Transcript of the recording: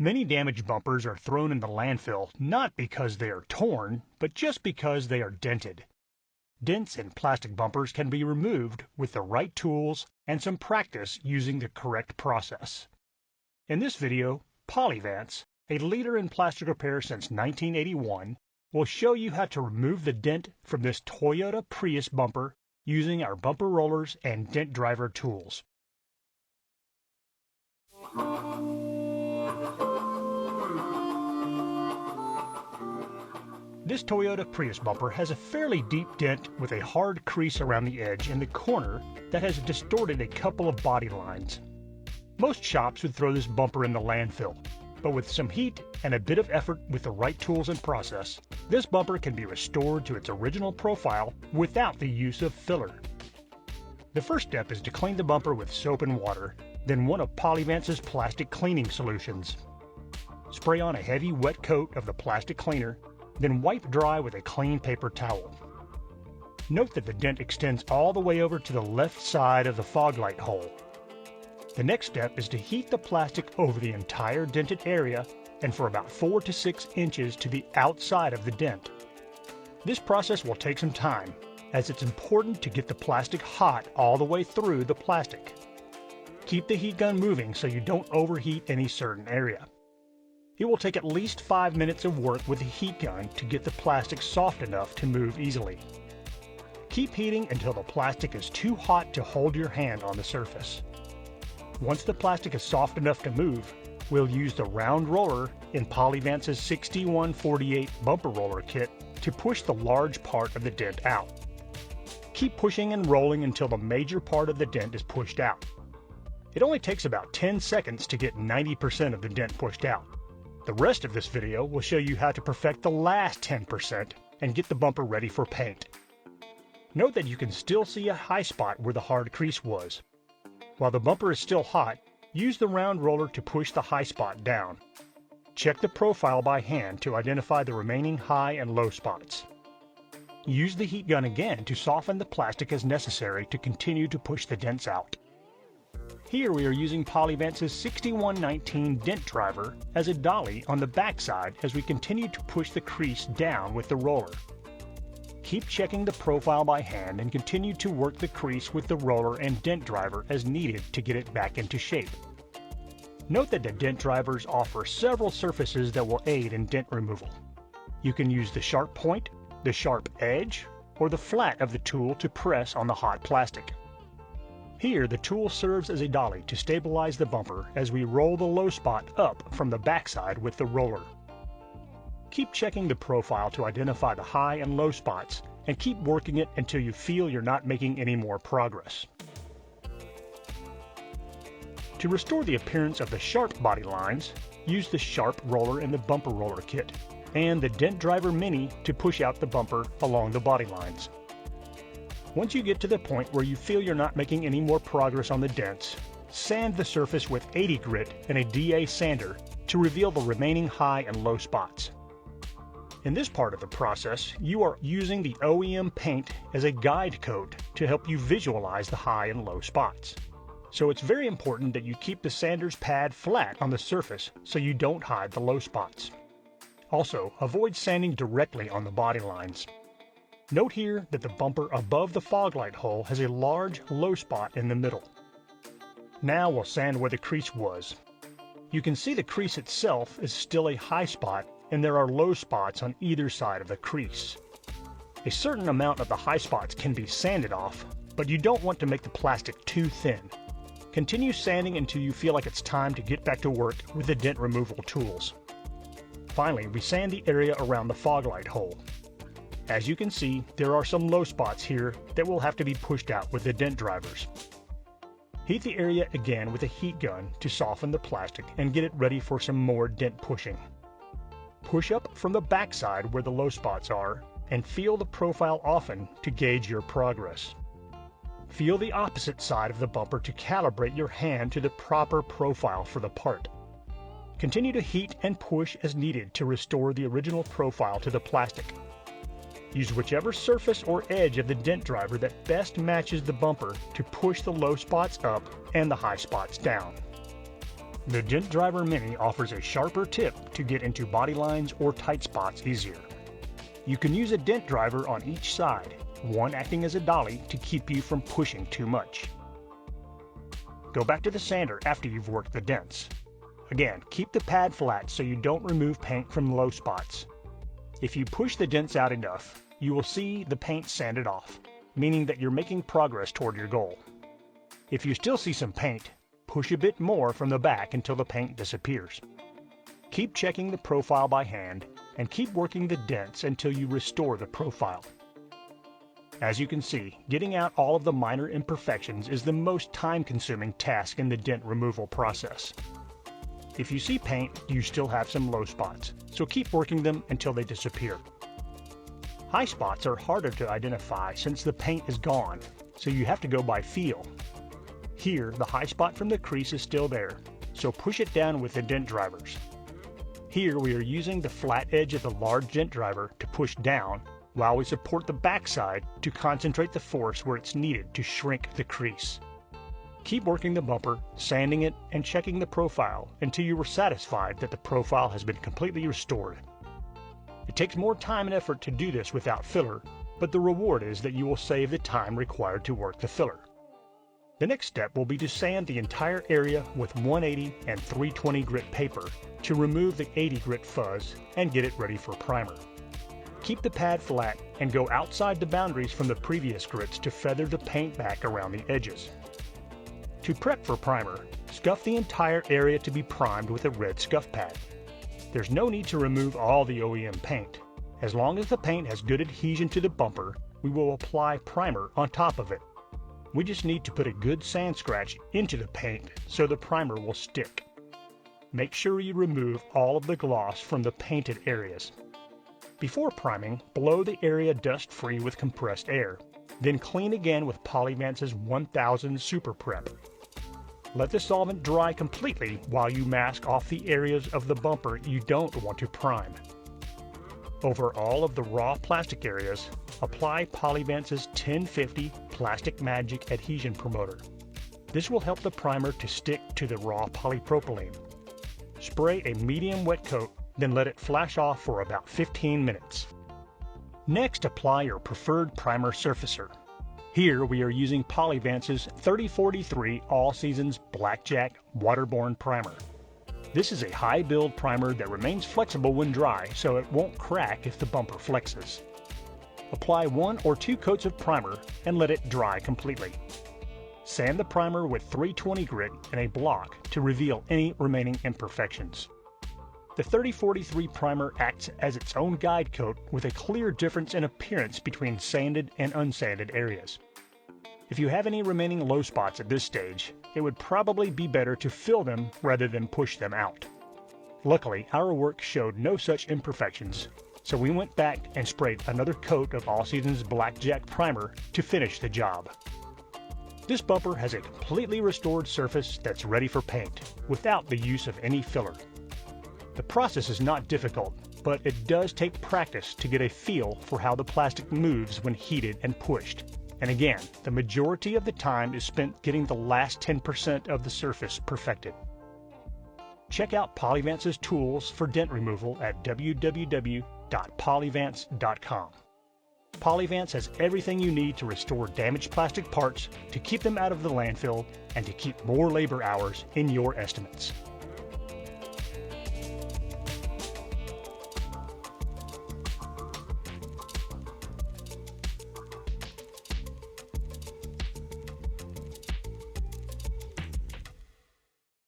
Many damaged bumpers are thrown in the landfill not because they are torn, but just because they are dented. Dents in plastic bumpers can be removed with the right tools and some practice using the correct process. In this video, Polyvance, a leader in plastic repair since 1981, will show you how to remove the dent from this Toyota Prius bumper using our bumper rollers and dent driver tools. This Toyota Prius bumper has a fairly deep dent with a hard crease around the edge in the corner that has distorted a couple of body lines. Most shops would throw this bumper in the landfill, but with some heat and a bit of effort with the right tools and process, this bumper can be restored to its original profile without the use of filler. The first step is to clean the bumper with soap and water, then one of Polyvance's plastic cleaning solutions. Spray on a heavy wet coat of the plastic cleaner, then wipe dry with a clean paper towel. Note that the dent extends all the way over to the left side of the fog light hole. The next step is to heat the plastic over the entire dented area and for about 4 to 6 inches to the outside of the dent. This process will take some time, as it's important to get the plastic hot all the way through the plastic. Keep the heat gun moving so you don't overheat any certain area. It will take at least 5 minutes of work with the heat gun to get the plastic soft enough to move easily. Keep heating until the plastic is too hot to hold your hand on the surface. Once the plastic is soft enough to move, we'll use the round roller in Polyvance's 6148 bumper roller kit to push the large part of the dent out. Keep pushing and rolling until the major part of the dent is pushed out. It only takes about 10 seconds to get 90% of the dent pushed out. The rest of this video will show you how to perfect the last 10% and get the bumper ready for paint. Note that you can still see a high spot where the hard crease was. While the bumper is still hot, use the round roller to push the high spot down. Check the profile by hand to identify the remaining high and low spots. Use the heat gun again to soften the plastic as necessary to continue to push the dents out. Here we are using Polyvance's 6119 dent driver as a dolly on the backside as we continue to push the crease down with the roller. Keep checking the profile by hand and continue to work the crease with the roller and dent driver as needed to get it back into shape. Note that the dent drivers offer several surfaces that will aid in dent removal. You can use the sharp point, the sharp edge, or the flat of the tool to press on the hot plastic. Here, the tool serves as a dolly to stabilize the bumper as we roll the low spot up from the backside with the roller. Keep checking the profile to identify the high and low spots and keep working it until you feel you're not making any more progress. To restore the appearance of the sharp body lines, use the sharp roller in the bumper roller kit and the Dent Driver Mini to push out the bumper along the body lines. Once you get to the point where you feel you're not making any more progress on the dents, sand the surface with 80 grit and a DA sander to reveal the remaining high and low spots. In this part of the process, you are using the OEM paint as a guide coat to help you visualize the high and low spots. So it's very important that you keep the sander's pad flat on the surface so you don't hide the low spots. Also, avoid sanding directly on the body lines. Note here that the bumper above the fog light hole has a large low spot in the middle. Now we'll sand where the crease was. You can see the crease itself is still a high spot and there are low spots on either side of the crease. A certain amount of the high spots can be sanded off, but you don't want to make the plastic too thin. Continue sanding until you feel like it's time to get back to work with the dent removal tools. Finally, we sand the area around the fog light hole. As you can see, there are some low spots here that will have to be pushed out with the dent drivers. Heat the area again with a heat gun to soften the plastic and get it ready for some more dent pushing. Push up from the backside where the low spots are and feel the profile often to gauge your progress. Feel the opposite side of the bumper to calibrate your hand to the proper profile for the part. Continue to heat and push as needed to restore the original profile to the plastic. Use whichever surface or edge of the dent driver that best matches the bumper to push the low spots up and the high spots down. The Dent Driver Mini offers a sharper tip to get into body lines or tight spots easier. You can use a dent driver on each side, one acting as a dolly to keep you from pushing too much. Go back to the sander after you've worked the dents. Again, keep the pad flat so you don't remove paint from low spots. If you push the dents out enough, you will see the paint sanded off, meaning that you're making progress toward your goal. If you still see some paint, push a bit more from the back until the paint disappears. Keep checking the profile by hand and keep working the dents until you restore the profile. As you can see, getting out all of the minor imperfections is the most time-consuming task in the dent removal process. If you see paint, you still have some low spots, so keep working them until they disappear. High spots are harder to identify since the paint is gone, so you have to go by feel. Here, the high spot from the crease is still there, so push it down with the dent drivers. Here we are using the flat edge of the large dent driver to push down, while we support the backside to concentrate the force where it's needed to shrink the crease. Keep working the bumper, sanding it, and checking the profile until you are satisfied that the profile has been completely restored. It takes more time and effort to do this without filler, but the reward is that you will save the time required to work the filler. The next step will be to sand the entire area with 180 and 320 grit paper to remove the 80 grit fuzz and get it ready for primer. Keep the pad flat and go outside the boundaries from the previous grits to feather the paint back around the edges. To prep for primer, scuff the entire area to be primed with a red scuff pad. There's no need to remove all the OEM paint. As long as the paint has good adhesion to the bumper, we will apply primer on top of it. We just need to put a good sand scratch into the paint so the primer will stick. Make sure you remove all of the gloss from the painted areas. Before priming, blow the area dust-free with compressed air, then clean again with Polyvance's 1000 Super Prep. Let the solvent dry completely while you mask off the areas of the bumper you don't want to prime. Over all of the raw plastic areas, apply Polyvance's 1050 Plastic Magic Adhesion Promoter. This will help the primer to stick to the raw polypropylene. Spray a medium wet coat, then let it flash off for about 15 minutes. Next, apply your preferred primer surfacer. Here we are using Polyvance's 3043 All Seasons Blackjack Waterborne Primer. This is a high build primer that remains flexible when dry, so it won't crack if the bumper flexes. Apply 1 or 2 coats of primer and let it dry completely. Sand the primer with 320 grit and a block to reveal any remaining imperfections. The 3043 primer acts as its own guide coat with a clear difference in appearance between sanded and unsanded areas. If you have any remaining low spots at this stage, it would probably be better to fill them rather than push them out. Luckily, our work showed no such imperfections, so we went back and sprayed another coat of All Seasons Blackjack Primer to finish the job. This bumper has a completely restored surface that's ready for paint, without the use of any filler. The process is not difficult, but it does take practice to get a feel for how the plastic moves when heated and pushed. And again, the majority of the time is spent getting the last 10% of the surface perfected. Check out Polyvance's tools for dent removal at www.polyvance.com. Polyvance has everything you need to restore damaged plastic parts, to keep them out of the landfill, and to keep more labor hours in your estimates.